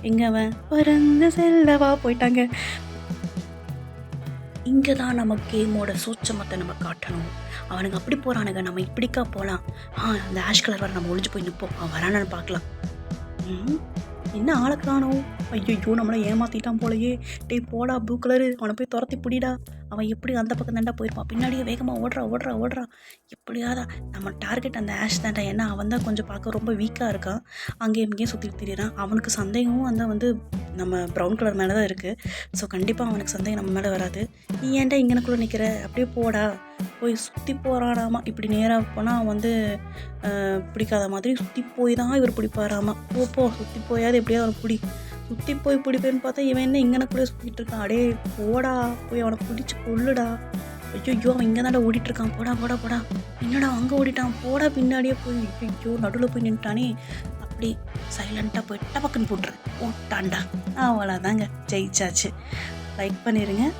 எங்க அவன் பறந்து செல்லவா போயிட்டாங்க. இங்கே தான் நம்ம கேமோட சூட்சமத்தை நம்ம காட்டணும். அவனுங்க அப்படி போகிறானுங்க, நம்ம இப்படிக்கா போகலாம். அந்த ஆஷ் கலர் வர நம்ம ஒளிஞ்சு போய் நிற்போம், அவன் வரானான்னு பார்க்கலாம். என்ன ஆளை காணோம். ஐயோ நம்மளை ஏமாற்றிட்டான் போலையே. டேய் போடா ப்ளூ கலரு, அவனை போய் துரத்தி பிடிடா. அவன் எப்படி அந்த பக்கம் தாண்டா போயிருப்பான், பின்னாடியே வேகமாக ஓடுறா. எப்படியாதா நம்ம டார்கெட் அந்த ஆஷ் தாண்டா. ஏன்னா அவன் தான் கொஞ்சம் பார்க்க ரொம்ப வீக்காக இருக்கான், அங்கேயும் இங்கேயும் சுற்றி திரியிறான். அவனுக்கு சந்தேகமும் அந்த வந்து நம்ம ப்ரௌன் கலர் மேலே தான் இருக்குது. ஸோ கண்டிப்பாக அவனுக்கு சந்தேகம் நம்ம மேலே வராது. நீ ஏன்டா இங்கனக்குள்ளே நிற்கிற, அப்படியே போடா. போய் சுற்றி போகிறாடாமா. இப்படி நேராக போனால் அவன் வந்து பிடிக்காத மாதிரி சுற்றி போய் தான் இவர் பிடிப்பாராமா. போ சுற்றி போயாவது எப்படியாவது அவனை சுற்றி போய் பிடிப்பேன்னு பார்த்தா இவன் என்ன இங்கனக்குள்ளே சுற்றிட்டு இருக்கான். அடே போடா, போய் அவனை பிடிச்சி கொள்ளுடா. ஐயோ அவன் இங்கே தாண்டா ஓடிட்டுருக்கான். போடா. என்னடா அங்கே ஓடிட்டான், போடா பின்னாடியே போய். ஐயோ நடுவில் போய் நின்ட்டானே. அப்படி சைலண்ட்டாக போய் டபக்குன்னு போட்டுரு. ஓட்டான்டா. அவ்வளோதாங்க, ஜெயிச்சாச்சு. லைக் பண்ணிடுங்க.